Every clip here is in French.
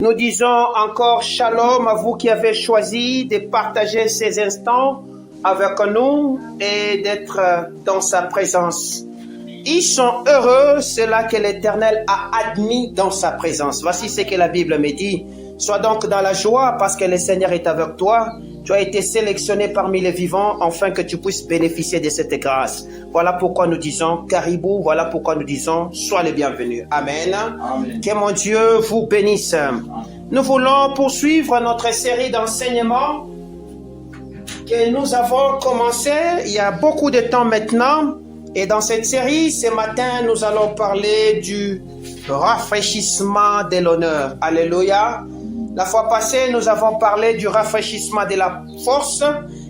Nous disons encore shalom à vous qui avez choisi de partager ces instants avec nous et d'être dans sa présence. Ils sont heureux, ceux-là que l'Éternel a admis dans sa présence. Voici ce que la Bible me dit. Sois donc dans la joie parce que le Seigneur est avec toi. Tu as été sélectionné parmi les vivants afin que tu puisses bénéficier de cette grâce. Voilà pourquoi nous disons caribou, voilà pourquoi nous disons sois les bienvenus. Amen. Amen. Que mon Dieu vous bénisse. Amen. Nous voulons poursuivre notre série d'enseignements que nous avons commencé il y a beaucoup de temps maintenant. Et dans cette série, ce matin, nous allons parler du rafraîchissement de l'honneur. Alléluia. La fois passée, nous avons parlé du rafraîchissement de la force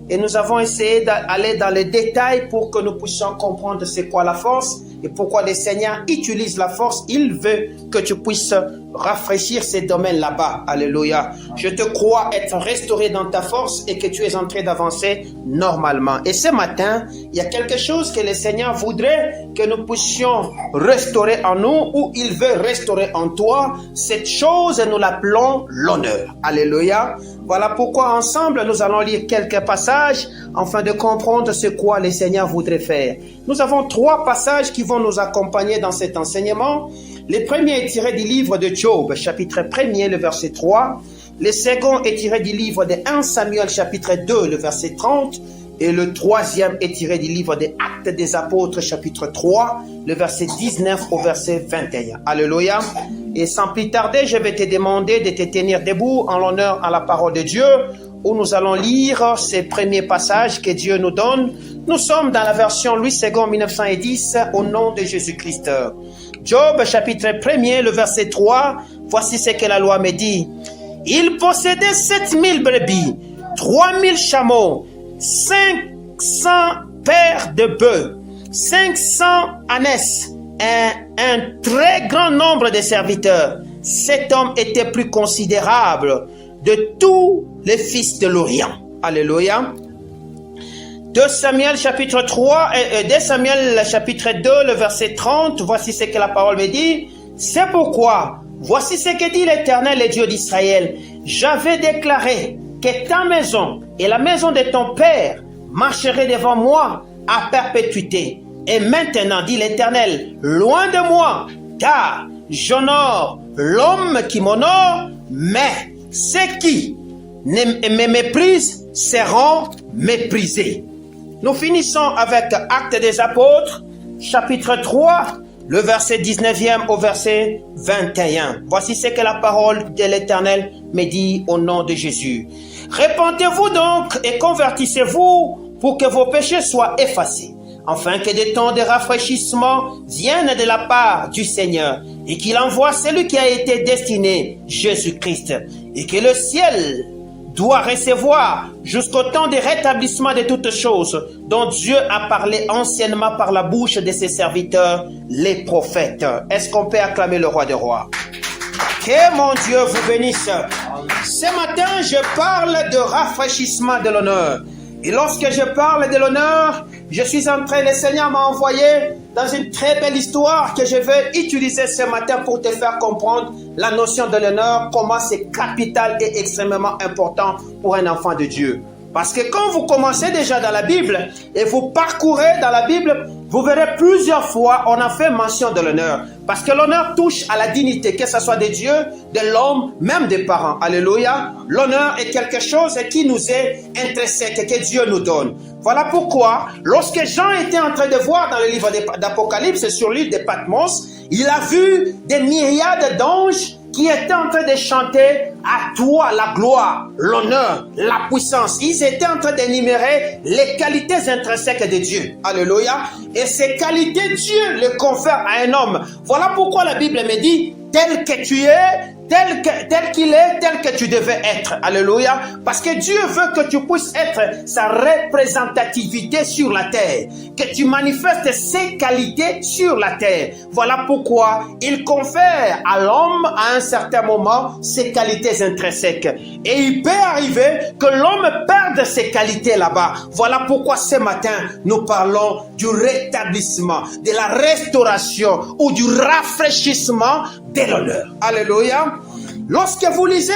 et nous avons essayé d'aller dans les détails pour que nous puissions comprendre c'est quoi la force et pourquoi le Seigneur utilise la force. Il veut que tu puisses rafraîchir ces domaines là-bas. Alléluia. Je te crois être restauré dans ta force et que tu es en train d'avancer normalement. Et ce matin, il y a quelque chose que le Seigneur voudrait que nous puissions restaurer en nous ou il veut restaurer en toi. Cette chose, nous l'appelons l'honneur. Alléluia. Voilà pourquoi ensemble, nous allons lire quelques passages afin de comprendre ce quoi le Seigneur voudrait faire. Nous avons 3 passages qui vont nous accompagner dans cet enseignement. Le premier est tiré du livre de Job, chapitre 1er, le verset 3. Le second est tiré du livre de 1 Samuel, chapitre 2, le verset 30. Et le troisième est tiré du livre des Actes des Apôtres, chapitre 3, le verset 19 au verset 21. Alléluia. Et sans plus tarder, je vais te demander de te tenir debout en l'honneur à la parole de Dieu, où nous allons lire ces premiers passages que Dieu nous donne. Nous sommes dans la version Louis II 1910 au nom de Jésus-Christ. Job, chapitre 1er, le verset 3, voici ce que la loi me dit. Il possédait 7000 brebis, 3000 chameaux, 500 paires de bœufs, 500 ânesses, un très grand nombre de serviteurs. Cet homme était plus considérable de tous les fils de l'Orient. Alléluia. 2 Samuel chapitre 3 et 2 Samuel chapitre 2 le verset 30, voici ce que la parole me dit. C'est pourquoi, voici ce que dit l'Éternel, le Dieu d'Israël. J'avais déclaré que ta maison et la maison de ton père marcheraient devant moi à perpétuité. Et maintenant, dit l'Éternel, loin de moi, car j'honore l'homme qui m'honore, mais ceux qui me méprisent seront méprisés. Nous finissons avec Actes des Apôtres, chapitre 3, le verset 19e au verset 21. Voici ce que la parole de l'Éternel me dit au nom de Jésus. Répentez-vous donc et convertissez-vous pour que vos péchés soient effacés, afin que des temps de rafraîchissement viennent de la part du Seigneur et qu'il envoie celui qui a été destiné, Jésus-Christ, et que le ciel doit recevoir jusqu'au temps de rétablissement de toutes choses dont Dieu a parlé anciennement par la bouche de ses serviteurs, les prophètes. Est-ce qu'on peut acclamer le roi des rois? Que mon Dieu vous bénisse. Ce matin, je parle de rafraîchissement de l'honneur. Et lorsque je parle de l'honneur, je suis en train, le Seigneur m'a envoyé dans une très belle histoire que je vais utiliser ce matin pour te faire comprendre la notion de l'honneur, comment c'est capital et extrêmement important pour un enfant de Dieu. Parce que quand vous commencez déjà dans la Bible et vous parcourez dans la Bible, vous verrez plusieurs fois on a fait mention de l'honneur. Parce que l'honneur touche à la dignité, que ce soit de Dieu, de l'homme, même des parents. Alléluia. L'honneur est quelque chose qui nous est intrinsèque, que Dieu nous donne. Voilà pourquoi, lorsque Jean était en train de voir dans le livre d'Apocalypse sur l'île de Patmos, il a vu des myriades d'anges qui étaient en train de chanter à toi la gloire, l'honneur, la puissance. Ils étaient en train d'énumérer les qualités intrinsèques de Dieu. Alléluia. Et ces qualités, Dieu les confère à un homme. Voilà pourquoi la Bible me dit, tel que tu es, tel qu'il est, tel que tu devais être. Alléluia. Parce que Dieu veut que tu puisses être sa représentativité sur la terre. Que tu manifestes ses qualités sur la terre. Voilà pourquoi il confère à l'homme à un certain moment ses qualités intrinsèques. Et il peut arriver que l'homme perde ses qualités là-bas. Voilà pourquoi ce matin, nous parlons du rétablissement, de la restauration ou du rafraîchissement de l'honneur. Alléluia. lorsque vous lisez,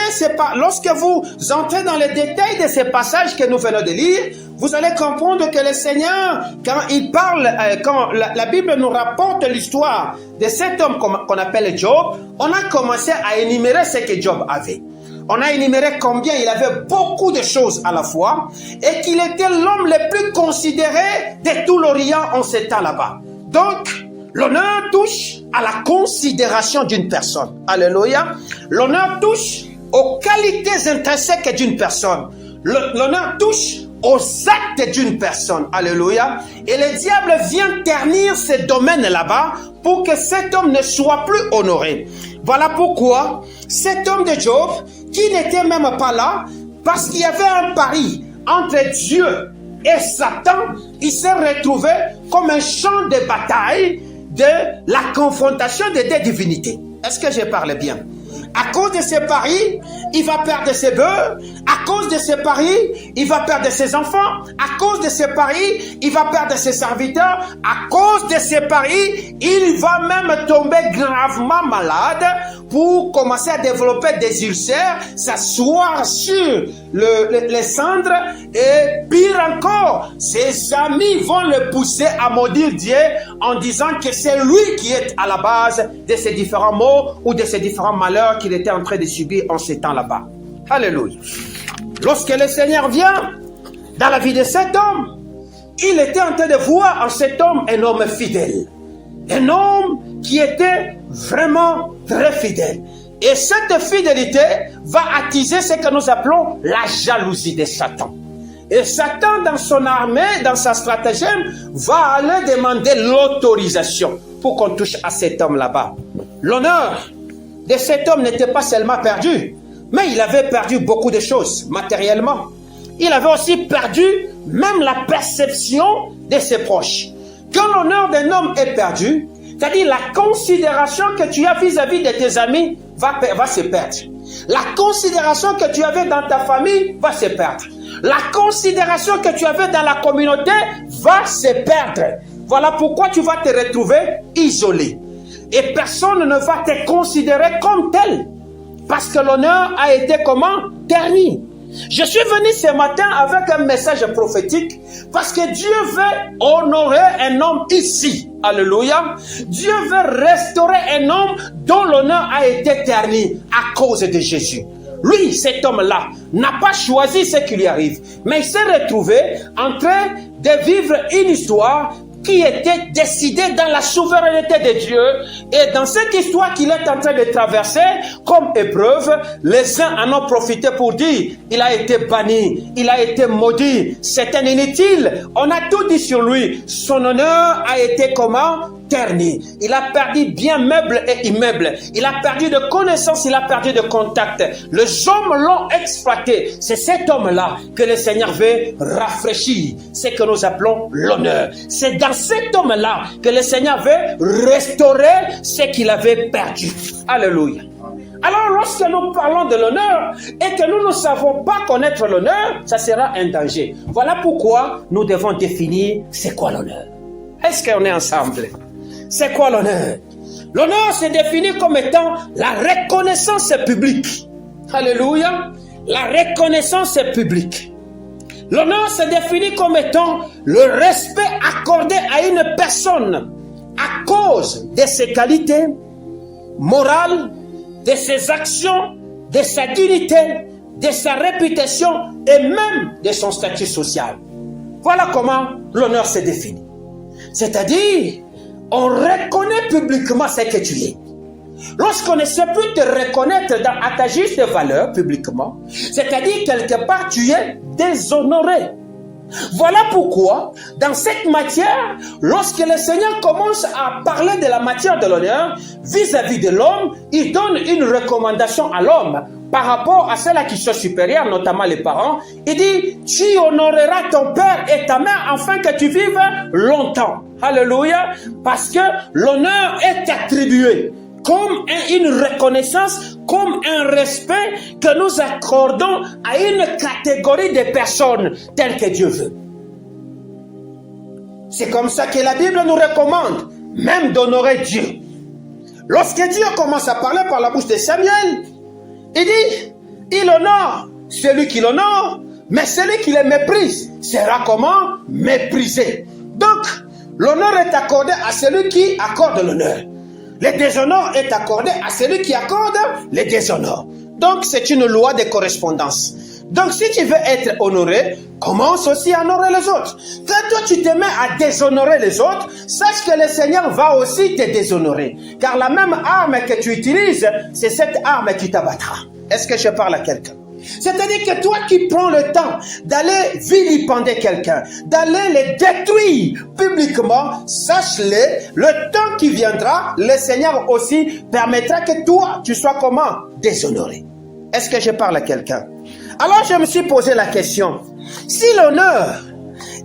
lorsque vous entrez dans les détails de ces passages que nous venons de lire, vous allez comprendre que le Seigneur, quand il parle, quand la Bible nous rapporte l'histoire de cet homme qu'on appelle Job, on a commencé à énumérer ce que Job avait. On a énuméré combien il avait beaucoup de choses à la fois et qu'il était l'homme le plus considéré de tout l'Orient en ce temps là-bas. Donc, l'honneur touche à la considération d'une personne. Alléluia. L'honneur touche aux qualités intrinsèques d'une personne. L'honneur touche aux actes d'une personne. Alléluia. Et le diable vient ternir ce domaine là-bas pour que cet homme ne soit plus honoré. Voilà pourquoi cet homme de Job, qui n'était même pas là, parce qu'il y avait un pari entre Dieu et Satan, il s'est retrouvé comme un champ de bataille de la confrontation des deux divinités. Est-ce que je parle bien? À cause de ses paris, il va perdre ses bœufs. À cause de ses paris, il va perdre ses enfants. À cause de ses paris, il va perdre ses serviteurs. À cause de ses paris, il va même tomber gravement malade pour commencer à développer des ulcères, s'asseoir sur les cendres et pire encore, ses amis vont le pousser à maudire Dieu en disant que c'est lui qui est à la base de ces différents maux ou de ces différents malheurs qu'il était en train de subir en ces temps là-bas. Alléluia. Lorsque le Seigneur vient dans la vie de cet homme, il était en train de voir en cet homme un homme fidèle. Un homme qui était vraiment très fidèle. Et cette fidélité va attiser ce que nous appelons la jalousie de Satan. Et Satan, dans son armée, dans sa stratagème, va aller demander l'autorisation pour qu'on touche à cet homme là-bas. L'honneur de cet homme n'était pas seulement perdu, mais il avait perdu beaucoup de choses matériellement. Il avait aussi perdu même la perception de ses proches. Quand l'honneur d'un homme est perdu, c'est-à-dire la considération que tu as vis-à-vis de tes amis va se perdre. La considération que tu avais dans ta famille va se perdre. La considération que tu avais dans la communauté va se perdre. Voilà pourquoi tu vas te retrouver isolé. Et personne ne va te considérer comme tel. Parce que l'honneur a été comment? Terni. Je suis venu ce matin avec un message prophétique parce que Dieu veut honorer un homme ici. Alléluia. Dieu veut restaurer un homme dont l'honneur a été terni à cause de Jésus. Lui, cet homme-là, n'a pas choisi ce qui lui arrive, mais il s'est retrouvé en train de vivre une histoire qui était décidée dans la souveraineté de Dieu. Et dans cette histoire qu'il est en train de traverser comme épreuve, les uns en ont profité pour dire, il a été banni, il a été maudit, c'est un inutile. On a tout dit sur lui. Son honneur a été comment? Terni. Il a perdu bien meubles et immeubles. Il a perdu de connaissances, il a perdu de contacts. Les hommes l'ont exploité. C'est cet homme-là que le Seigneur veut rafraîchir. C'est ce que nous appelons l'honneur. C'est dans cet homme-là que le Seigneur veut restaurer ce qu'il avait perdu. Alléluia. Alors, lorsque nous parlons de l'honneur et que nous ne savons pas connaître l'honneur, ça sera un danger. Voilà pourquoi nous devons définir c'est quoi l'honneur. Est-ce qu'on est ensemble? C'est quoi l'honneur? L'honneur se définit comme étant la reconnaissance publique. Alléluia. La reconnaissance publique. L'honneur se définit comme étant le respect accordé à une personne à cause de ses qualités morales, de ses actions, de sa dignité, de sa réputation et même de son statut social. Voilà comment l'honneur se définit. C'est-à-dire, on reconnaît publiquement ce que tu es. Lorsqu'on ne sait plus te reconnaître à ta juste valeur publiquement, c'est-à-dire quelque part tu es déshonoré. Voilà pourquoi, dans cette matière, lorsque le Seigneur commence à parler de la matière de l'honneur vis-à-vis de l'homme, il donne une recommandation à l'homme par rapport à ceux-là qui sont supérieurs, notamment les parents. Il dit, tu honoreras ton père et ta mère afin que tu vives longtemps. Alléluia. Parce que l'honneur est attribué comme une reconnaissance, comme un respect que nous accordons à une catégorie de personnes telles que Dieu veut. C'est comme ça que la Bible nous recommande même d'honorer Dieu. Lorsque Dieu commence à parler par la bouche de Samuel, Il dit, il honore celui qui l'honore, mais celui qui le méprise sera comment? Méprisé. Donc, l'honneur est accordé à celui qui accorde l'honneur. Le déshonneur est accordé à celui qui accorde le déshonneur. Donc, c'est une loi de correspondance. Donc, si tu veux être honoré, commence aussi à honorer les autres. Quand toi, tu te mets à déshonorer les autres, sache que le Seigneur va aussi te déshonorer. Car la même arme que tu utilises, c'est cette arme qui t'abattra. Est-ce que je parle à quelqu'un? C'est-à-dire que toi qui prends le temps d'aller vilipender quelqu'un, d'aller le détruire publiquement, sache-le, le temps qui viendra, le Seigneur aussi permettra que toi, tu sois comment? Déshonoré. Est-ce que je parle à quelqu'un? Alors je me suis posé la question, si l'honneur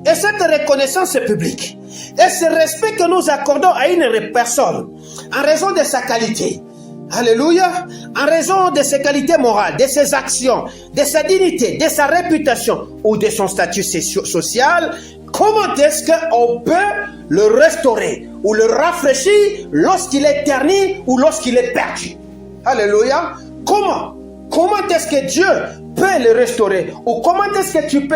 et cette reconnaissance publique et ce respect que nous accordons à une personne en raison de sa qualité, alléluia, en raison de ses qualités morales, de ses actions, de sa dignité, de sa réputation ou de son statut social, comment est-ce qu'on peut le restaurer ou le rafraîchir lorsqu'il est terni ou lorsqu'il est perdu? Alléluia. Comment est-ce que Dieu peut le restaurer? Ou comment est-ce que tu peux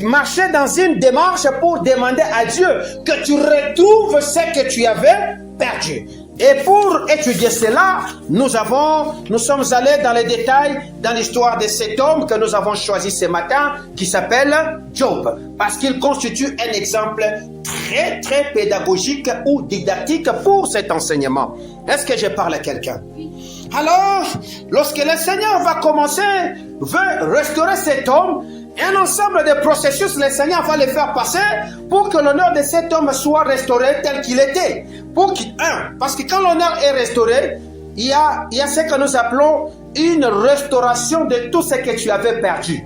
marcher dans une démarche pour demander à Dieu que tu retrouves ce que tu avais perdu? Et pour étudier cela, nous sommes allés dans les détails dans l'histoire de cet homme que nous avons choisi ce matin, qui s'appelle Job, parce qu'il constitue un exemple très très pédagogique ou didactique pour cet enseignement. Est-ce que je parle à quelqu'un? Alors, lorsque le Seigneur veut restaurer cet homme, un ensemble de processus, le Seigneur va les faire passer pour que l'honneur de cet homme soit restauré tel qu'il était. Parce que quand l'honneur est restauré, il y a ce que nous appelons une restauration de tout ce que tu avais perdu.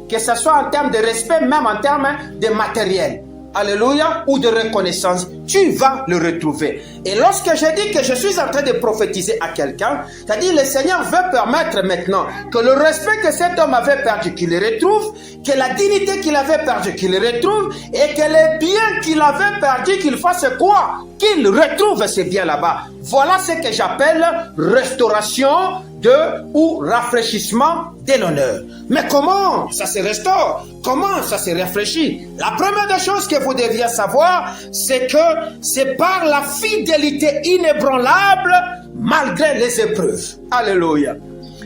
Que ce soit en termes de respect, même en termes de matériel. Alléluia, ou de reconnaissance, tu vas le retrouver. Et lorsque je dis que je suis en train de prophétiser à quelqu'un, c'est-à-dire le Seigneur veut permettre maintenant que le respect que cet homme avait perdu, qu'il le retrouve, que la dignité qu'il avait perdue, qu'il le retrouve, et que les biens qu'il avait perdus, qu'il fasse quoi? Qu'il retrouve ces biens là-bas. Voilà ce que j'appelle restauration ou rafraîchissement de l'honneur. Mais comment ça se restaure? Comment ça se rafraîchit? La première des choses que vous deviez savoir, c'est que c'est par la fidélité inébranlable malgré les épreuves. Alléluia.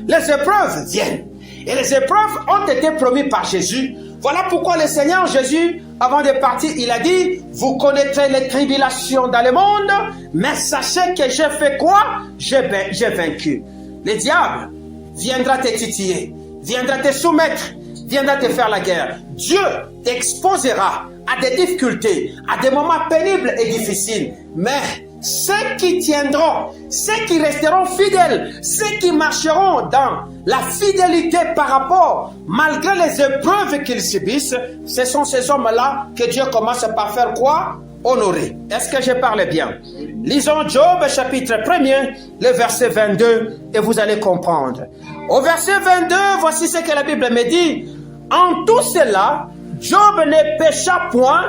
Les épreuves viennent. Et les épreuves ont été promises par Jésus. Voilà pourquoi le Seigneur Jésus, avant de partir, il a dit, vous connaîtrez les tribulations dans le monde, mais sachez que j'ai fait quoi? J'ai vaincu. Le diable viendra te titiller, viendra te soumettre, viendra te faire la guerre. Dieu t'exposera à des difficultés, à des moments pénibles et difficiles. Mais ceux qui tiendront, ceux qui resteront fidèles, ceux qui marcheront dans la fidélité par rapport, malgré les épreuves qu'ils subissent, ce sont ces hommes-là que Dieu commence par faire quoi? Honorer. Est-ce que je parle bien? Lisons Job chapitre 1er, le verset 22, et vous allez comprendre. Au verset 22, voici ce que la Bible me dit. En tout cela, Job ne pécha point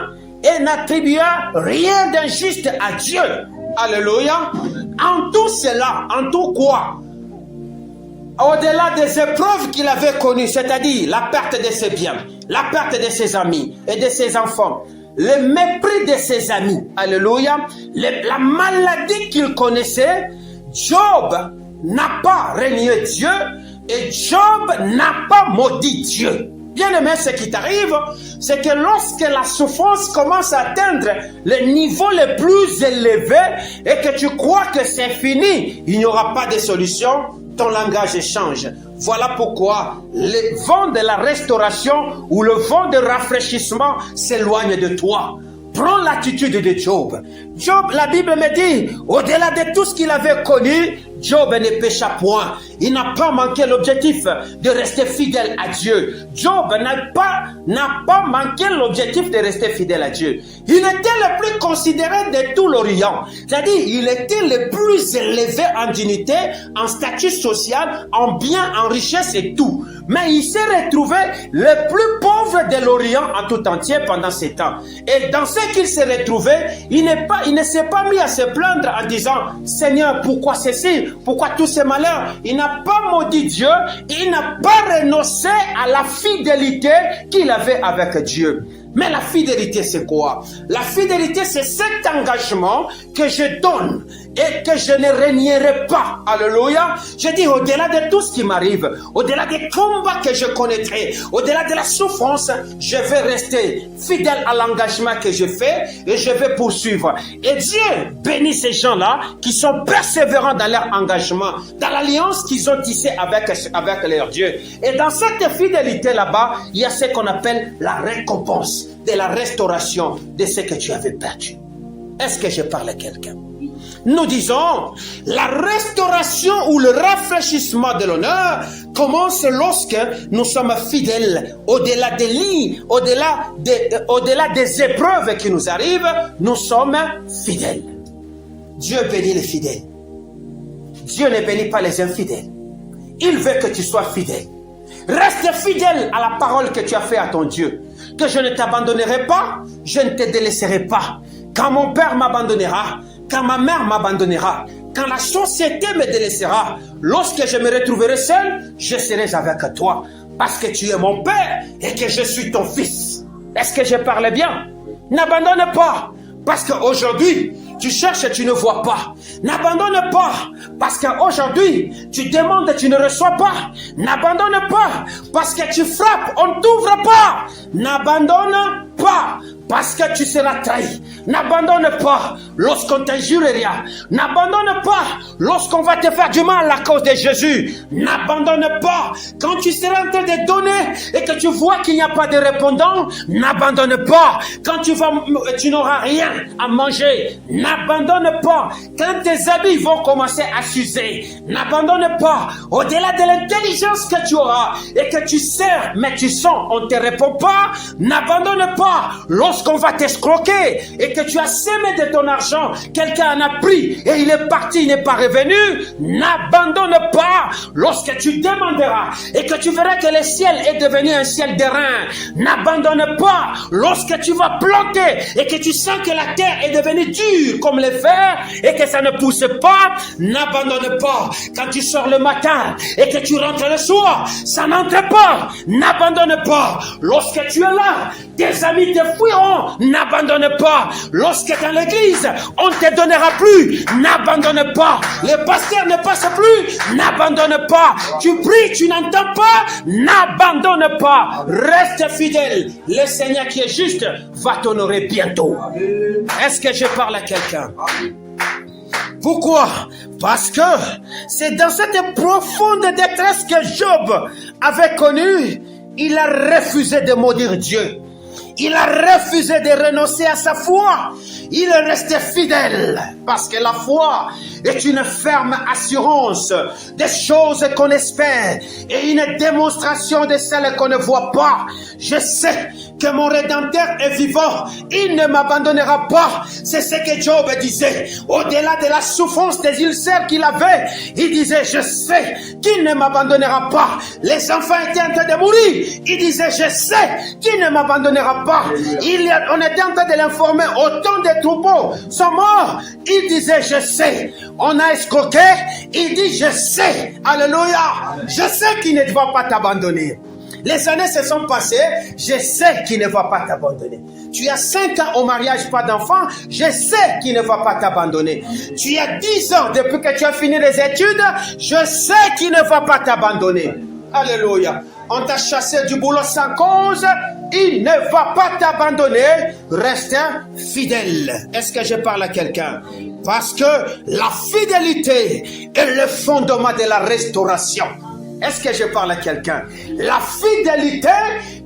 et n'attribua rien d'injuste à Dieu. Alléluia. En tout cela, en tout quoi? Au-delà des épreuves qu'il avait connues, c'est-à-dire la perte de ses biens, la perte de ses amis et de ses enfants, le mépris de ses amis, alléluia, la maladie qu'il connaissait, Job n'a pas renié Dieu et Job n'a pas maudit Dieu. Bien aimé, ce qui t'arrive, c'est que lorsque la souffrance commence à atteindre le niveau le plus élevé et que tu crois que c'est fini, il n'y aura pas de solution, ton langage change. Voilà pourquoi le vent de la restauration ou le vent de rafraîchissement s'éloigne de toi. Prends l'attitude de Job. Job, la Bible me dit, au-delà de tout ce qu'il avait connu, Job ne pécha point. Il n'a pas manqué l'objectif de rester fidèle à Dieu. Job n'a pas manqué l'objectif de rester fidèle à Dieu. Il était le plus considéré de tout l'Orient. C'est-à-dire, il était le plus élevé en dignité, en statut social, en bien, en richesse et tout. Mais il s'est retrouvé le plus pauvre de l'Orient en tout entier pendant 7 ans. Et dans ce qu'il s'est retrouvé, il ne s'est pas mis à se plaindre en disant « Seigneur, pourquoi ceci? Pourquoi tous ces malheurs ?» Il n'a pas maudit Dieu, il n'a pas renoncé à la fidélité qu'il avait avec Dieu. Mais la fidélité, c'est quoi? La fidélité, c'est cet engagement que je donne et que je ne renierai pas. Alléluia. Je dis, au-delà de tout ce qui m'arrive, au-delà des combats que je connaîtrai, au-delà de la souffrance, je vais rester fidèle à l'engagement que je fais et je vais poursuivre. Et Dieu bénit ces gens-là qui sont persévérants dans leur engagement, dans l'alliance qu'ils ont tissée avec leur Dieu. Et dans cette fidélité là-bas, il y a ce qu'on appelle la récompense, de la restauration de ce que tu avais perdu. Est-ce que je parle à quelqu'un? Nous disons, la restauration ou le rafraîchissement de l'honneur commence lorsque nous sommes fidèles. Au-delà des lignes, au-delà des épreuves qui nous arrivent, nous sommes fidèles. Dieu bénit les fidèles. Dieu ne bénit pas les infidèles. Il veut que tu sois fidèle. Reste fidèle à la parole que tu as faite à ton Dieu. Que je ne t'abandonnerai pas, je ne te délaisserai pas. Quand mon père m'abandonnera, quand ma mère m'abandonnera, quand la société me délaissera, lorsque je me retrouverai seul, je serai avec toi. Parce que tu es mon père et que je suis ton fils. Est-ce que je parle bien? N'abandonne pas. Parce qu'aujourd'hui, tu cherches et tu ne vois pas. N'abandonne pas. Parce qu'aujourd'hui, tu demandes et tu ne reçois pas. N'abandonne pas. Parce que tu frappes, on ne t'ouvre pas. N'abandonne pas. Parce que tu seras trahi. N'abandonne pas lorsqu'on t'injuriera. N'abandonne pas lorsqu'on va te faire du mal à cause de Jésus. N'abandonne pas quand tu seras en train de donner et que tu vois qu'il n'y a pas de répondant. N'abandonne pas quand tu n'auras rien à manger. N'abandonne pas quand tes habits vont commencer à s'user. N'abandonne pas au-delà de l'intelligence que tu auras et que tu sers, mais tu sens, on ne te répond pas. N'abandonne pas lorsqu'on va t'escroquer et que tu as semé de ton argent, quelqu'un en a pris et il est parti, il n'est pas revenu. N'abandonne pas lorsque tu demanderas et que tu verras que le ciel est devenu un ciel d'airain. N'abandonne pas lorsque tu vas planter et que tu sens que la terre est devenue dure comme le fer et que ça ne pousse pas. N'abandonne pas quand tu sors le matin et que tu rentres le soir, ça n'entre pas. N'abandonne pas lorsque tu es là, tes amis te fuiront. N'abandonne pas lorsque dans l'église on ne te donnera plus. N'abandonne pas, le pasteur ne passe plus. N'abandonne pas, tu pries, tu n'entends pas. N'abandonne pas, reste fidèle. Le Seigneur qui est juste va t'honorer bientôt. Est-ce que je parle à quelqu'un? Pourquoi? Parce que c'est dans cette profonde détresse que Job avait connue. Il a refusé de maudire Dieu. Il a refusé de renoncer à sa foi. Il est resté fidèle parce que la foi est une ferme assurance des choses qu'on espère et une démonstration de celles qu'on ne voit pas. Je sais que mon Rédempteur est vivant. Il ne m'abandonnera pas. C'est ce que Job disait. Au-delà de la souffrance des ulcères qu'il avait, il disait, je sais qu'il ne m'abandonnera pas. Les enfants étaient en train de mourir. Il disait, je sais qu'il ne m'abandonnera pas. On était en train de l'informer. Autant de troupeaux sont morts. Il disait, je sais. On a escroqué. Il dit, je sais. Alléluia. Je sais qu'il ne va pas t'abandonner. Les années se sont passées, je sais qu'il ne va pas t'abandonner. Tu as 5 ans au mariage, pas d'enfant, je sais qu'il ne va pas t'abandonner. Tu as 10 ans depuis que tu as fini les études, je sais qu'il ne va pas t'abandonner. Alléluia. On t'a chassé du boulot sans cause, il ne va pas t'abandonner. Reste fidèle. Est-ce que je parle à quelqu'un? Parce que la fidélité est le fondement de la restauration. Est-ce que je parle à quelqu'un? La fidélité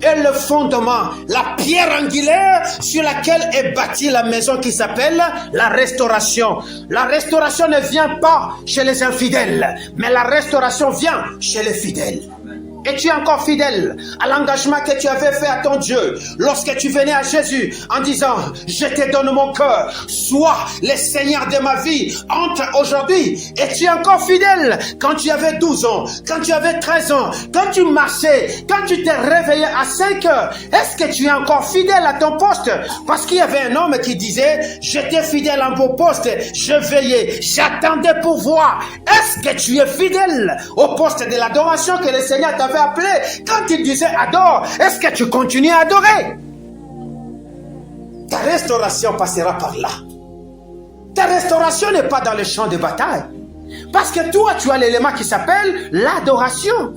est le fondement, la pierre angulaire sur laquelle est bâtie la maison qui s'appelle la restauration. La restauration ne vient pas chez les infidèles, mais la restauration vient chez les fidèles. et tu es encore fidèle à l'engagement que tu avais fait à ton Dieu lorsque tu venais à Jésus en disant « Je te donne mon cœur, sois le Seigneur de ma vie, entre aujourd'hui » et tu es encore fidèle quand tu avais 12 ans, quand tu avais 13 ans, quand tu marchais, quand tu t'es réveillé à 5 heures. Est-ce que tu es encore fidèle à ton poste? Parce qu'il y avait un homme qui disait « J'étais fidèle à mon poste, je veillais, j'attendais pour voir. » Est-ce que tu es fidèle au poste de l'adoration que le Seigneur t'avait appelé? Quand il disait « Adore », est-ce que tu continues à adorer? Ta restauration passera par là. Ta restauration n'est pas dans le champ de bataille. Parce que toi, tu as l'élément qui s'appelle l'adoration.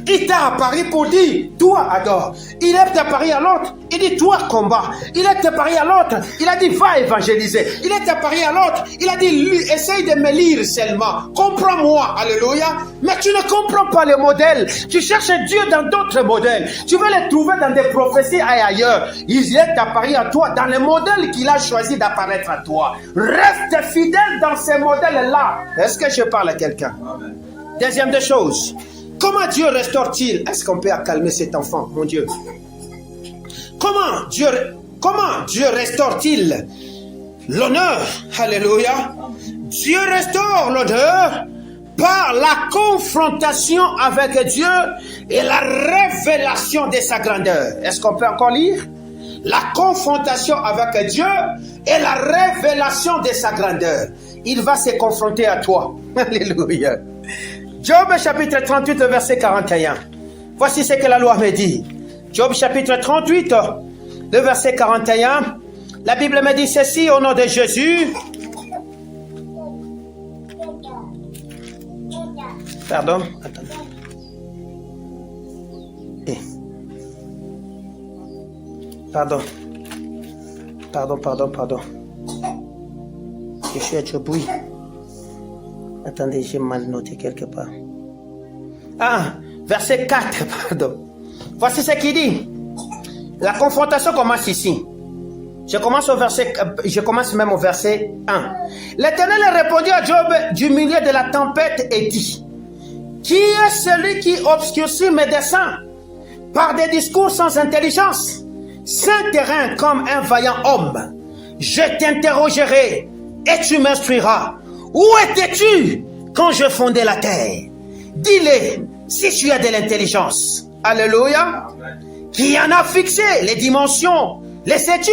Il t'a apparu pour dire, toi adore. Il est apparu à l'autre, il dit, toi combat. Il est apparu à l'autre, il a dit, va évangéliser. Il est apparu à l'autre, il a dit, essaye de me lire seulement. Comprends-moi, alléluia. Mais tu ne comprends pas le modèle. Tu cherches Dieu dans d'autres modèles. Tu veux le trouver dans des prophéties et ailleurs. Il est apparu à toi dans le modèle qu'il a choisi d'apparaître à toi. Reste fidèle dans ces modèles-là. Est-ce que je parle à quelqu'un? Deuxième des choses. Comment Dieu restaure-t-il? Est-ce qu'on peut calmer cet enfant, mon Dieu? Comment Dieu restaure-t-il l'honneur? Alléluia. Dieu restaure l'honneur par la confrontation avec Dieu et la révélation de sa grandeur. Est-ce qu'on peut encore lire? La confrontation avec Dieu et la révélation de sa grandeur. Il va se confronter à toi. Alléluia. Job chapitre 38, verset 41. Voici ce que la loi me dit. Job chapitre 38, le verset 41. La Bible me dit ceci au nom de Jésus. Pardon, attendez. Pardon. Je suis à Job, oui. Attendez, j'ai mal noté quelque part. Verset 4, pardon. Voici ce qu'il dit. La confrontation commence ici. Je commence même au verset 1. L'Éternel répondit à Job du milieu de la tempête et dit, qui est celui qui obscurcit mes desseins par des discours sans intelligence, sans terrain comme un vaillant homme? Je t'interrogerai et tu m'instruiras. Où étais-tu quand je fondais la terre? Dis-le si tu as de l'intelligence. Alléluia. Qui en a fixé les dimensions? Les sais-tu?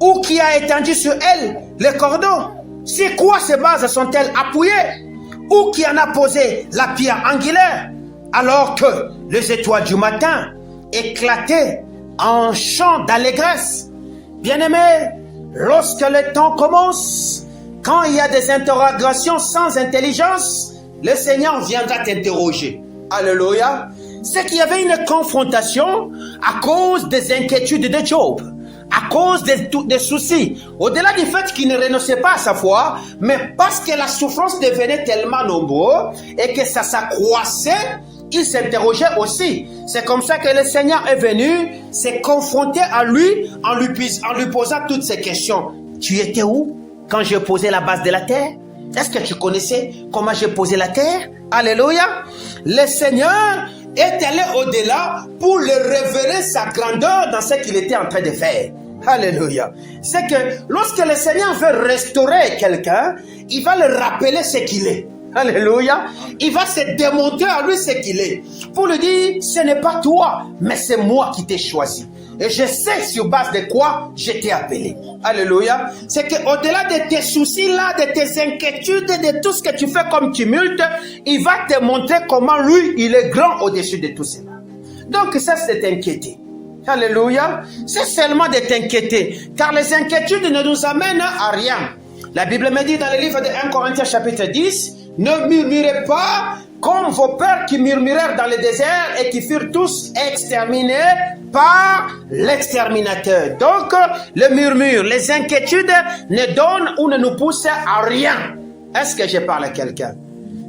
Ou qui a étendu sur elles les cordons? C'est quoi ces bases sont-elles appuyées? Ou qui en a posé la pierre angulaire? Alors que les étoiles du matin éclataient en chant d'allégresse. Bien-aimé, lorsque le temps commence, quand il y a des interrogations sans intelligence, le Seigneur viendra t'interroger. Alléluia. C'est qu'il y avait une confrontation à cause des inquiétudes de Job, à cause des soucis. Au-delà du fait qu'il ne renonçait pas à sa foi, mais parce que la souffrance devenait tellement nombreuse et que ça s'accroissait, il s'interrogeait aussi. C'est comme ça que le Seigneur est venu se confronter à lui en lui posant toutes ces questions. Tu étais où quand j'ai posé la base de la terre? Est-ce que tu connaissais comment j'ai posé la terre? Alléluia. Le Seigneur est allé au-delà pour le révéler sa grandeur dans ce qu'il était en train de faire. Alléluia. C'est que lorsque le Seigneur veut restaurer quelqu'un, il va le rappeler ce qu'il est. Alléluia. Il va se démontrer à lui ce qu'il est. Pour lui dire, ce n'est pas toi, mais c'est moi qui t'ai choisi. Et je sais sur base de quoi je t'ai appelé. Alléluia. C'est qu'au-delà de tes soucis là, de tes inquiétudes, de tout ce que tu fais comme tumulte, il va te montrer comment lui, il est grand au-dessus de tout cela. Donc ça, c'est t'inquiéter. Alléluia. C'est seulement de t'inquiéter. Car les inquiétudes ne nous amènent à rien. La Bible me dit dans le livre de 1 Corinthiens chapitre 10, ne murmurez pas comme vos pères qui murmurèrent dans le désert et qui furent tous exterminés par l'exterminateur. Donc, le murmure, les inquiétudes ne donnent ou ne nous poussent à rien. Est-ce que je parle à quelqu'un?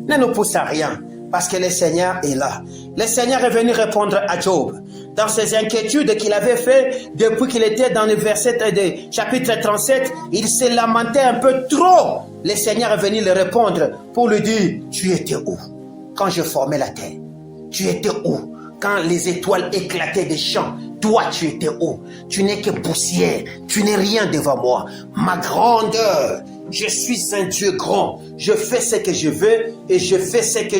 Ne nous pousse à rien, parce que le Seigneur est là. Le Seigneur est venu répondre à Job dans ses inquiétudes qu'il avait fait depuis qu'il était dans le verset de chapitre 37. Il s'est lamenté un peu trop. Le Seigneur est venu le répondre pour lui dire, tu étais où quand je formais la terre? Tu étais où quand les étoiles éclataient des champs? Toi, tu étais où? Tu n'es que poussière. Tu n'es rien devant moi. Ma grandeur. Je suis un Dieu grand. Je fais ce que je veux et je fais ce que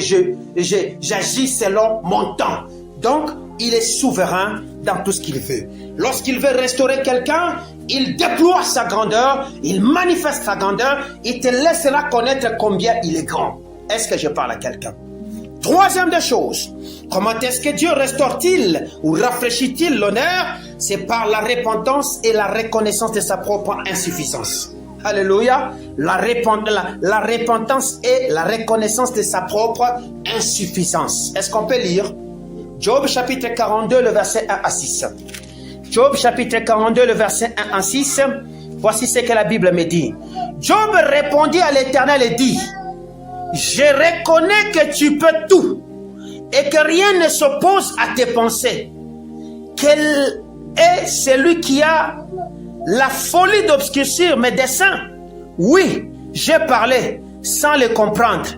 j'agis selon mon temps. Donc, il est souverain dans tout ce qu'il veut. Lorsqu'il veut restaurer quelqu'un, il déploie sa grandeur, il manifeste sa grandeur, il te laissera connaître combien il est grand. Est-ce que je parle à quelqu'un? Troisième des choses, comment est-ce que Dieu restaure-t-il ou rafraîchit-il l'honneur? C'est par la repentance et la reconnaissance de sa propre insuffisance. Alléluia. La repentance et la reconnaissance de sa propre insuffisance. Est-ce qu'on peut lire Job chapitre 42, le verset 1 à 6. Job chapitre 42, le verset 1 à 6. Voici ce que la Bible me dit. Job répondit à l'Éternel et dit: je reconnais que tu peux tout et que rien ne s'oppose à tes pensées. Quel est celui qui a la folie d'obscurcir mes desseins? Oui, j'ai parlé sans le comprendre.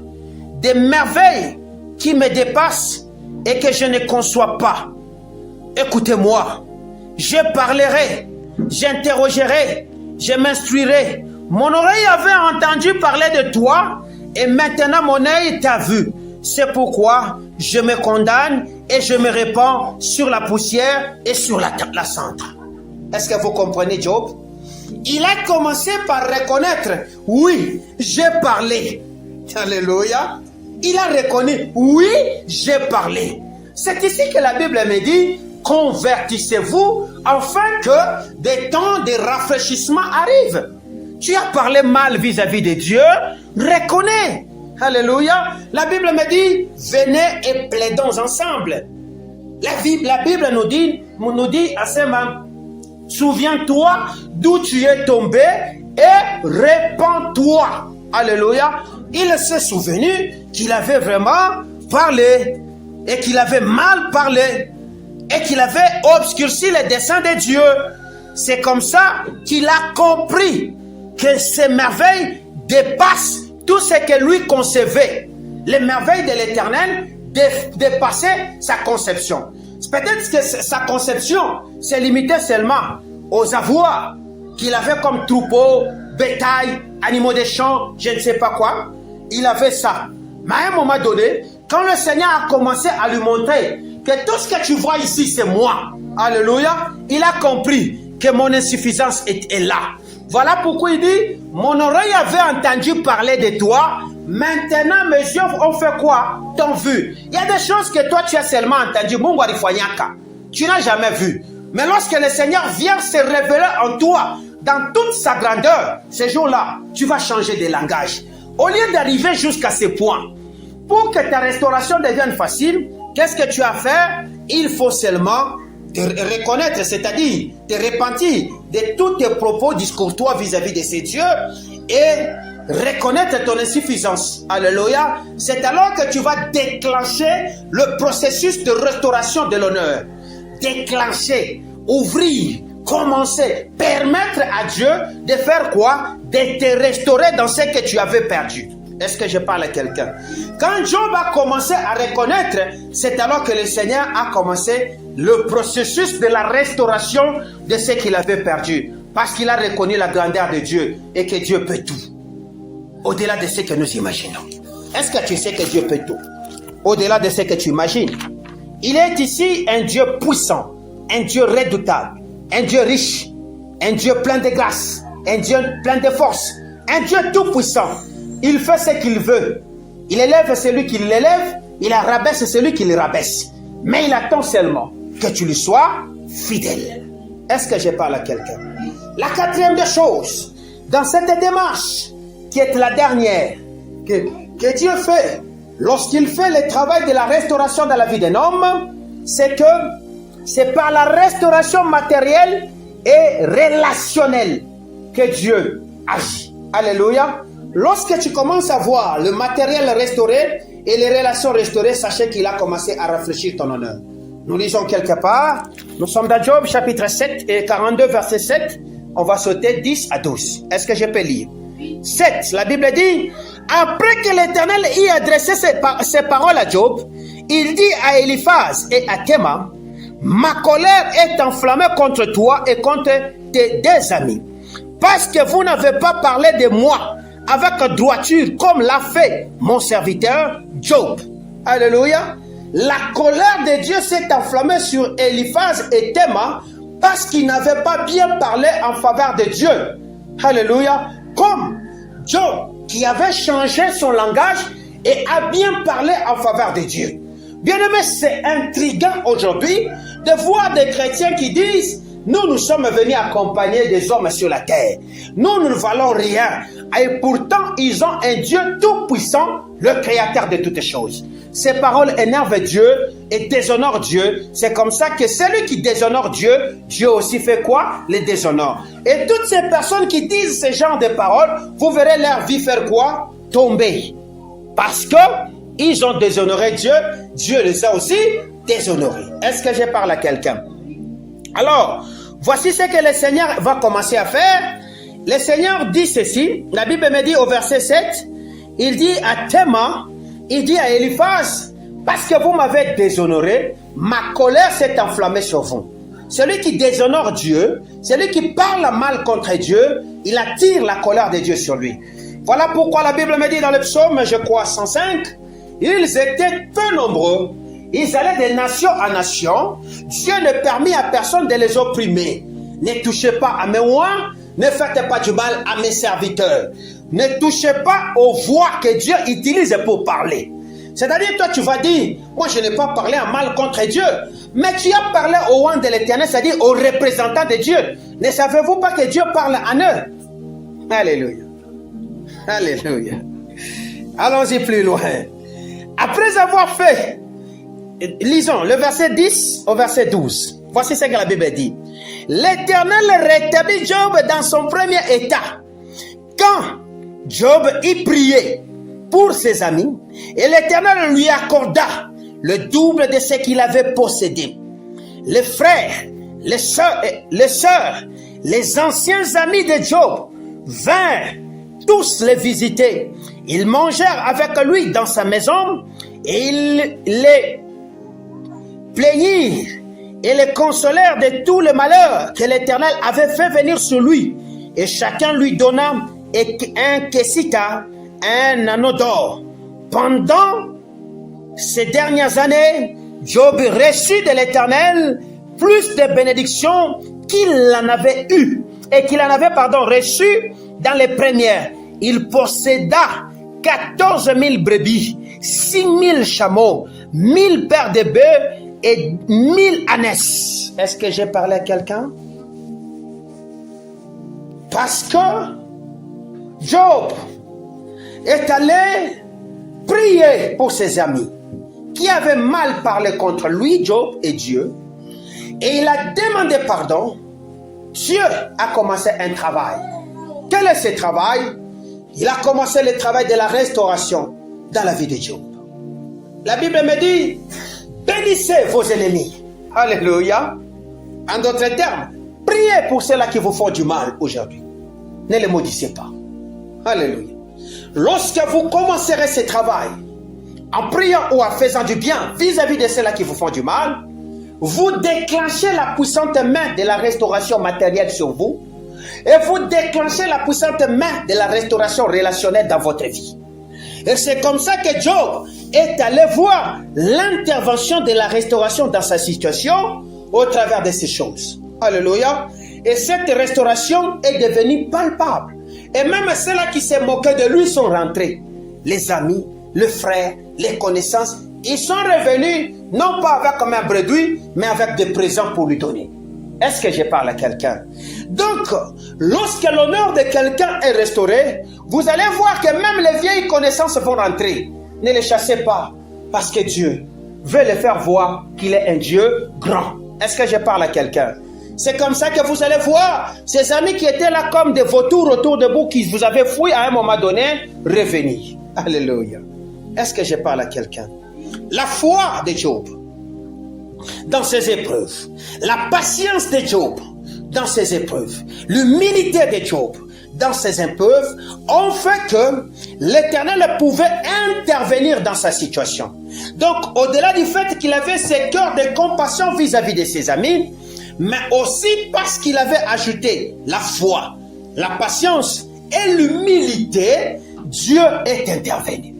Des merveilles qui me dépassent et que je ne conçois pas. Écoutez-moi, je parlerai, j'interrogerai, je m'instruirai. Mon oreille avait entendu parler de toi et maintenant mon œil t'a vu. C'est pourquoi je me condamne et je me répands sur la poussière et sur la cendre. Est-ce que vous comprenez Job? Il a commencé par reconnaître, oui, j'ai parlé. Alléluia. Il a reconnu, oui, j'ai parlé. C'est ici que la Bible me dit, convertissez-vous afin que des temps de rafraîchissement arrivent. Tu as parlé mal vis-à-vis de Dieu, reconnais. Alléluia. La Bible me dit, venez et plaidons ensemble. La Bible nous dit à ce moment, souviens-toi d'où tu es tombé et répands-toi. Alléluia. Il s'est souvenu qu'il avait vraiment parlé et qu'il avait mal parlé et qu'il avait obscurci les desseins de Dieu. C'est comme ça qu'il a compris que ces merveilles dépassent tout ce que lui concevait. Les merveilles de l'Éternel dépassaient sa conception. Peut-être que sa conception se limitait seulement aux avoirs qu'il avait comme troupeaux, bétail, animaux des champs, je ne sais pas quoi. Il avait ça. Mais à un moment donné, quand le Seigneur a commencé à lui montrer que tout ce que tu vois ici, c'est moi. Alléluia. Il a compris que mon insuffisance est là. Voilà pourquoi il dit, mon oreille avait entendu parler de toi. Maintenant, mes yeux ont fait quoi? T'ont vu. Il y a des choses que toi, tu as seulement entendu. Tu n'as jamais vu. Mais lorsque le Seigneur vient se révéler en toi, dans toute sa grandeur, ce jour-là, tu vas changer de langage. Au lieu d'arriver jusqu'à ce point, pour que ta restauration devienne facile, qu'est-ce que tu as à faire? Il faut seulement te reconnaître, c'est-à-dire te repentir de tous tes propos discourtois vis-à-vis de ces dieux et reconnaître ton insuffisance. Alléluia. C'est alors que tu vas déclencher le processus de restauration de l'honneur. Déclencher, ouvrir, commencer, permettre à Dieu de faire quoi? De te restaurer dans ce que tu avais perdu. Est-ce que je parle à quelqu'un? Quand Job a commencé à reconnaître, c'est alors que le Seigneur a commencé le processus de la restauration de ce qu'il avait perdu. Parce qu'il a reconnu la grandeur de Dieu et que Dieu peut tout. Au-delà de ce que nous imaginons. Est-ce que tu sais que Dieu peut tout? Au-delà de ce que tu imagines. Il est ici un Dieu puissant, un Dieu redoutable, un Dieu riche, un Dieu plein de grâce, un Dieu plein de force, un Dieu tout puissant. Il fait ce qu'il veut. Il élève celui qui l'élève, il rabaisse celui qui le rabaisse. Mais il attend seulement que tu lui sois fidèle. Est-ce que je parle à quelqu'un? La quatrième des choses, dans cette démarche, qui est la dernière, que Dieu fait, lorsqu'il fait le travail de la restauration dans la vie d'un homme, c'est que c'est par la restauration matérielle et relationnelle que Dieu agit. Alléluia. Lorsque tu commences à voir le matériel restauré et les relations restaurées, sachez qu'il a commencé à rafraîchir ton honneur. Nous lisons quelque part, nous sommes dans Job chapitre 7 et 42 verset 7, on va sauter 10 à 12. Est-ce que je peux lire? 7, la Bible dit, après que l'Éternel y adressé ses paroles à Job, Il dit à Eliphaz et à Théman, ma colère est enflammée contre toi et contre tes deux amis, parce que vous n'avez pas parlé de moi avec droiture comme l'a fait mon serviteur Job. Alléluia. La colère de Dieu s'est enflammée sur Eliphaz et Théman parce qu'ils n'avaient pas bien parlé en faveur de Dieu. Alléluia. Comme Job qui avait changé son langage et a bien parlé en faveur de Dieu. Bien-aimé, c'est intriguant aujourd'hui de voir des chrétiens qui disent nous sommes venus accompagner des hommes sur la terre. Nous ne valons rien. Et pourtant, ils ont un Dieu tout-puissant, le créateur de toutes choses. Ces paroles énervent Dieu et déshonorent Dieu. C'est comme ça que celui qui déshonore Dieu, Dieu aussi fait quoi? Les déshonore. Et toutes ces personnes qui disent ce genre de paroles, vous verrez leur vie faire quoi? Tomber. Parce que ils ont déshonoré Dieu, Dieu les a aussi déshonorés. Est-ce que je parle à quelqu'un? Alors, voici ce que le Seigneur va commencer à faire. Le Seigneur dit ceci, la Bible me dit au verset 7, il dit à Théman, il dit à Eliphaz, parce que vous m'avez déshonoré, ma colère s'est enflammée sur vous. Celui qui déshonore Dieu, celui qui parle mal contre Dieu, il attire la colère de Dieu sur lui. Voilà pourquoi la Bible me dit dans le psaume, je crois 105, ils étaient peu nombreux, ils allaient de nation en nation, Dieu ne permit à personne de les opprimer. Ne touchez pas à mes rois, ne faites pas du mal à mes serviteurs. Ne touchez pas aux voix que Dieu utilise pour parler. C'est-à-dire, toi, tu vas dire, moi, je n'ai pas parlé en mal contre Dieu, mais tu as parlé au roi de l'Éternel, c'est-à-dire aux représentants de Dieu. Ne savez-vous pas que Dieu parle en eux? Alléluia. Alléluia. Allons-y plus loin. Après avoir fait, lisons le verset 10 au verset 12. Voici ce que la Bible dit. L'Éternel rétablit Job dans son premier état. Quand Job y priait pour ses amis, et l'Éternel lui accorda le double de ce qu'il avait possédé. Les frères, les sœurs, les anciens amis de Job vinrent tous les visiter. Ils mangèrent avec lui dans sa maison et ils les plaignirent et les consolèrent de tous les malheurs que l'Éternel avait fait venir sur lui. Et chacun lui donna un kessika, un anneau d'or. Pendant ces dernières années, Job reçut de l'Éternel plus de bénédictions qu'il en avait eu et qu'il en avait reçu dans les premières. Il posséda 14 000 brebis, 6 000 chameaux, 1000 paires de bœufs et 1000 ânesses. Est-ce que j'ai parlé à quelqu'un? Parce que Job est allé prier pour ses amis qui avaient mal parlé contre lui, Job et Dieu, et il a demandé pardon. Dieu a commencé un travail. Quel est ce travail? Il a commencé le travail de la restauration dans la vie de Job. La Bible me dit, bénissez vos ennemis. Alléluia. En d'autres termes, priez pour ceux-là qui vous font du mal aujourd'hui. Ne les maudissez pas. Alléluia. Lorsque vous commencerez ce travail, en priant ou en faisant du bien vis-à-vis de ceux-là qui vous font du mal, vous déclenchez la puissante main de la restauration matérielle sur vous et vous déclenchez la puissante main de la restauration relationnelle dans votre vie. Et c'est comme ça que Job est allé voir l'intervention de la restauration dans sa situation au travers de ces choses. Alléluia. Et cette restauration est devenue palpable. Et même ceux-là qui se moquaient de lui sont rentrés. Les amis, les frères, les connaissances, ils sont revenus non pas avec comme un bredouille, mais avec des présents pour lui donner. Est-ce que je parle à quelqu'un? Donc, lorsque l'honneur de quelqu'un est restauré, vous allez voir que même les vieilles connaissances vont rentrer. Ne les chassez pas, parce que Dieu veut les faire voir qu'il est un Dieu grand. Est-ce que je parle à quelqu'un? C'est comme ça que vous allez voir ces amis qui étaient là comme des vautours autour de vous, qui vous avaient fouillé à un moment donné, revenir. Alléluia. Est-ce que je parle à quelqu'un? La foi de Job dans ses épreuves, la patience de Job dans ses épreuves, l'humilité de Job dans ses épreuves ont fait que l'Éternel pouvait intervenir dans sa situation. Donc, au-delà du fait qu'il avait ce cœur de compassion vis-à-vis de ses amis, mais aussi parce qu'il avait ajouté la foi, la patience et l'humilité, Dieu est intervenu.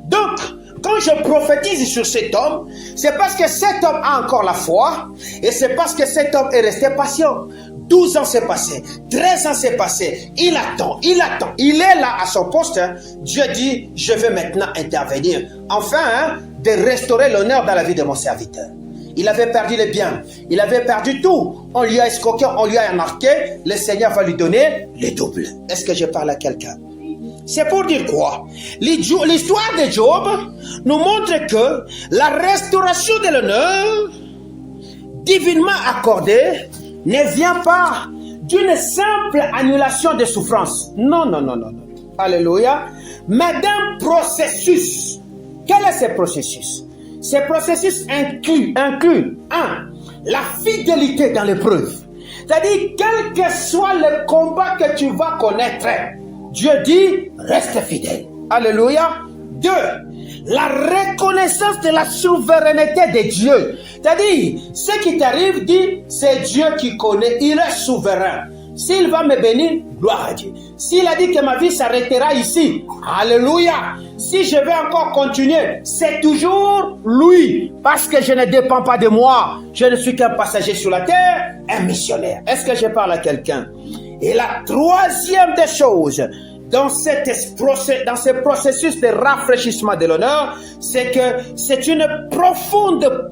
Donc, quand je prophétise sur cet homme, c'est parce que cet homme a encore la foi et c'est parce que cet homme est resté patient. 12 ans s'est passé, 13 ans s'est passé, il attend, il est là à son poste. Dieu dit, je vais maintenant intervenir, enfin, de restaurer l'honneur dans la vie de mon serviteur. Il avait perdu les biens, il avait perdu tout, on lui a escroqué, on lui a marqué, le Seigneur va lui donner le double. Est-ce que je parle à quelqu'un? C'est pour dire quoi? L'histoire de Job nous montre que la restauration de l'honneur divinement accordée ne vient pas d'une simple annulation de souffrance. Non. Alléluia. Mais d'un processus. Quel est ce processus? Ce processus inclut 1. La fidélité dans l'épreuve. C'est-à-dire, quel que soit le combat que tu vas connaître, Dieu dit, reste fidèle. Alléluia. 2. La reconnaissance de la souveraineté de Dieu. C'est-à-dire, ce qui t'arrive, dit, c'est Dieu qui connaît, il est souverain. S'il va me bénir, gloire à Dieu. S'il a dit que ma vie s'arrêtera ici, alléluia. Si je vais encore continuer, c'est toujours lui. Parce que je ne dépends pas de moi. Je ne suis qu'un passager sur la terre, un missionnaire. Est-ce que je parle à quelqu'un? Et la troisième des choses, dans ce processus de rafraîchissement de l'honneur, c'est que c'est une profonde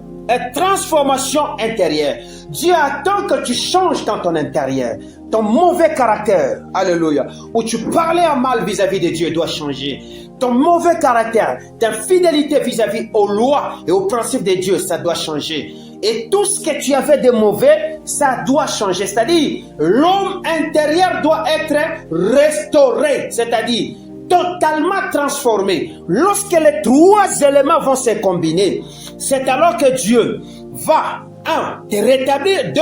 transformation intérieure. Dieu attend que tu changes dans ton intérieur. Ton mauvais caractère, alléluia, où tu parlais en mal vis-à-vis de Dieu doit changer. Ton mauvais caractère, ta fidélité vis-à-vis aux lois et aux principes de Dieu, ça doit changer. Et tout ce que tu avais de mauvais, ça doit changer. C'est-à-dire, l'homme intérieur doit être restauré. C'est-à-dire, totalement transformé. Lorsque les trois éléments vont se combiner, c'est alors que Dieu va, te rétablir, 2,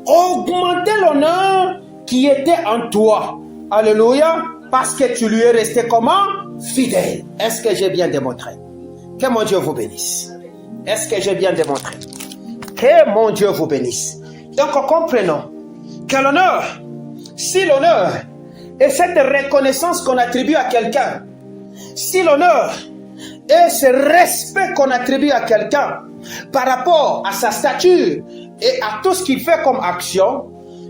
augmenter l'honneur qui était en toi. Alléluia. Parce que tu lui es resté comment? Fidèle. Est-ce que j'ai bien démontré? Que mon Dieu vous bénisse. Est-ce que j'ai bien démontré? Que mon Dieu vous bénisse. Donc, comprenons que l'honneur, si l'honneur est cette reconnaissance qu'on attribue à quelqu'un, si l'honneur est ce respect qu'on attribue à quelqu'un par rapport à sa stature et à tout ce qu'il fait comme action,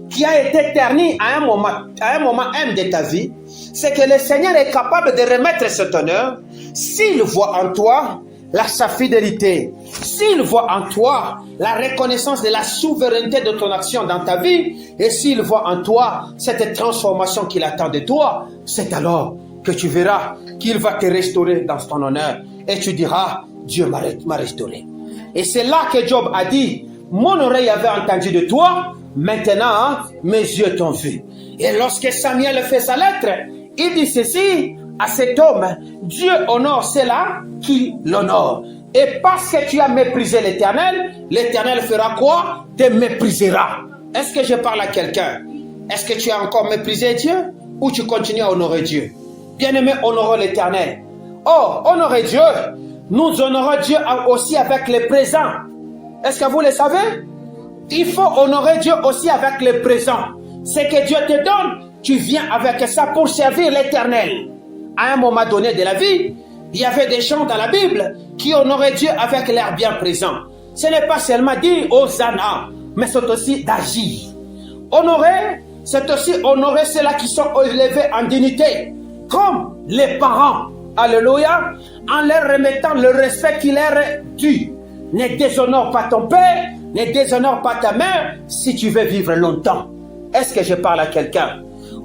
qui a été terni à un moment M de ta vie, c'est que le Seigneur est capable de remettre cet honneur s'il voit en toi sa fidélité, s'il voit en toi la reconnaissance de la souveraineté de ton action dans ta vie, et s'il voit en toi cette transformation qu'il attend de toi, c'est alors que tu verras qu'il va te restaurer dans ton honneur, et tu diras, Dieu m'a restauré. Et c'est là que Job a dit, mon oreille avait entendu de toi, maintenant mes yeux t'ont vu. Et lorsque Samuel fait sa lettre, il dit ceci à cet homme, Dieu honore ceux-là qui l'honorent. Et parce que tu as méprisé l'Éternel, l'Éternel fera quoi? Te méprisera. Est-ce que je parle à quelqu'un? Est-ce que tu as encore méprisé Dieu ou tu continues à honorer Dieu? Bien-aimé, honorons l'Éternel. Oh, honorer Dieu, nous honorons Dieu aussi avec le présent. Est-ce que vous le savez? Il faut honorer Dieu aussi avec le présent. Ce que Dieu te donne, tu viens avec ça pour servir l'Éternel. À un moment donné de la vie, il y avait des gens dans la Bible qui honoraient Dieu avec l'air bien présent. Ce n'est pas seulement dire Hosanna, mais c'est aussi d'agir. Honorer, c'est aussi honorer ceux-là qui sont élevés en dignité, comme les parents. Alléluia, en leur remettant le respect qui leur est dû. Ne déshonore pas ton père, ne déshonore pas ta mère si tu veux vivre longtemps. Est-ce que je parle à quelqu'un?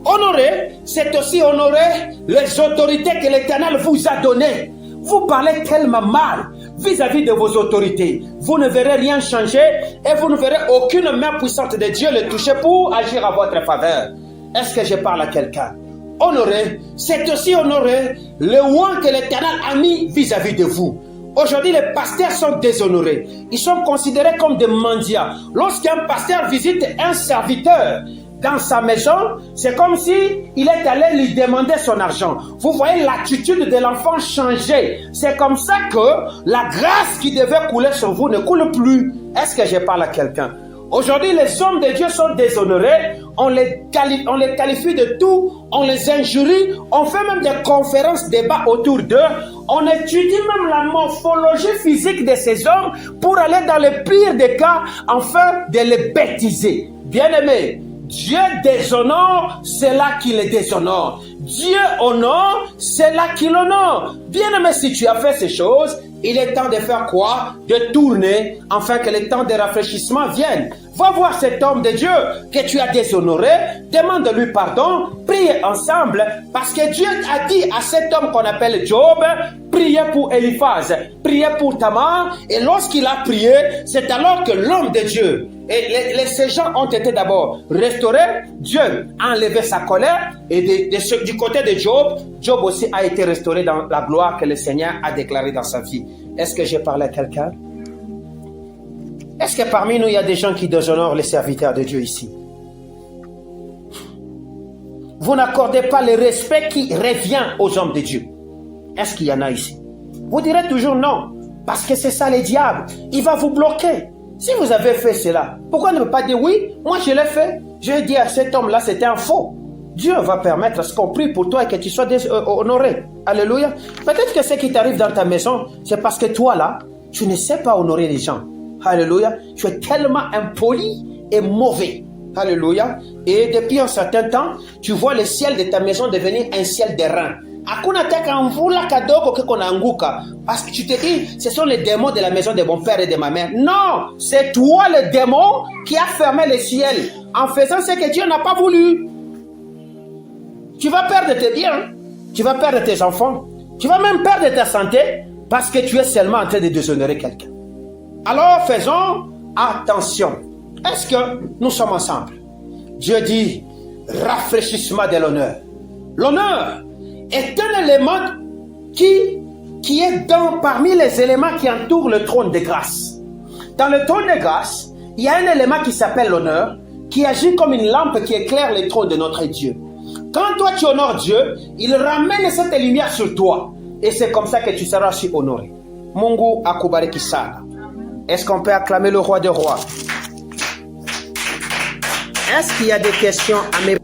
Honorer, c'est aussi honorer les autorités que l'Éternel vous a données. Vous parlez tellement mal vis-à-vis de vos autorités. Vous ne verrez rien changer et vous ne verrez aucune main puissante de Dieu le toucher pour agir à votre faveur. Est-ce que je parle à quelqu'un? Honorer, c'est aussi honorer le oint que l'Éternel a mis vis-à-vis de vous. Aujourd'hui, les pasteurs sont déshonorés. Ils sont considérés comme des mendiants. Lorsqu'un pasteur visite un serviteur dans sa maison, c'est comme si il est allé lui demander son argent. Vous voyez l'attitude de l'enfant changer. C'est comme ça que la grâce qui devait couler sur vous ne coule plus. Est-ce que je parle à quelqu'un? Aujourd'hui, les hommes de Dieu sont déshonorés, on les qualifie de tout, on les injurie, on fait même des conférences, débats autour d'eux, on étudie même la morphologie physique de ces hommes pour aller dans le pire des cas, afin de les bêtiser. Bien-aimés, Dieu déshonore, c'est là qu'il les déshonore. Dieu honore, c'est là qu'il honore. Bien-aimé, si tu as fait ces choses, il est temps de faire quoi? De tourner, afin que le temps de rafraîchissement vienne. Va voir cet homme de Dieu que tu as déshonoré, demande-lui pardon, priez ensemble, parce que Dieu a dit à cet homme qu'on appelle Job, priez pour Eliphaz, priez pour Tamar, et lorsqu'il a prié, c'est alors que l'homme de Dieu, et ces gens ont été d'abord restaurés, Dieu a enlevé sa colère, et du côté de Job, Job aussi a été restauré dans la gloire que le Seigneur a déclarée dans sa vie. Est-ce que j'ai parlé à quelqu'un? Est-ce que parmi nous, il y a des gens qui déshonorent les serviteurs de Dieu ici? Vous n'accordez pas le respect qui revient aux hommes de Dieu. Est-ce qu'il y en a ici? Vous direz toujours non, parce que c'est ça le diable. Il va vous bloquer. Si vous avez fait cela, pourquoi ne pas dire oui, moi je l'ai fait. Je vais dire à cet homme-là, c'était un faux. Dieu va permettre à ce qu'on prie pour toi et que tu sois honoré. Alléluia. Peut-être que ce qui t'arrive dans ta maison, c'est parce que toi là, tu ne sais pas honorer les gens. Alléluia. Tu es tellement impoli et mauvais. Alléluia. Et depuis un certain temps, tu vois le ciel de ta maison devenir un ciel de reins. Parce que tu te dis, ce sont les démons de la maison de mon père et de ma mère. Non, c'est toi le démon qui a fermé le ciel en faisant ce que Dieu n'a pas voulu. Tu vas perdre tes biens, tu vas perdre tes enfants, tu vas même perdre ta santé parce que tu es seulement en train de déshonorer quelqu'un. Alors faisons attention. Est-ce que nous sommes ensemble? Dieu dit rafraîchissement de l'honneur. L'honneur est un élément qui est parmi les éléments qui entourent le trône de grâce. Dans le trône de grâce, il y a un élément qui s'appelle l'honneur, qui agit comme une lampe qui éclaire le trône de notre Dieu. Quand toi tu honores Dieu, il ramène cette lumière sur toi. Et c'est comme ça que tu seras aussi honoré. Mungu akubariki sana. Est-ce qu'on peut acclamer le roi des rois? Est-ce qu'il y a des questions à mes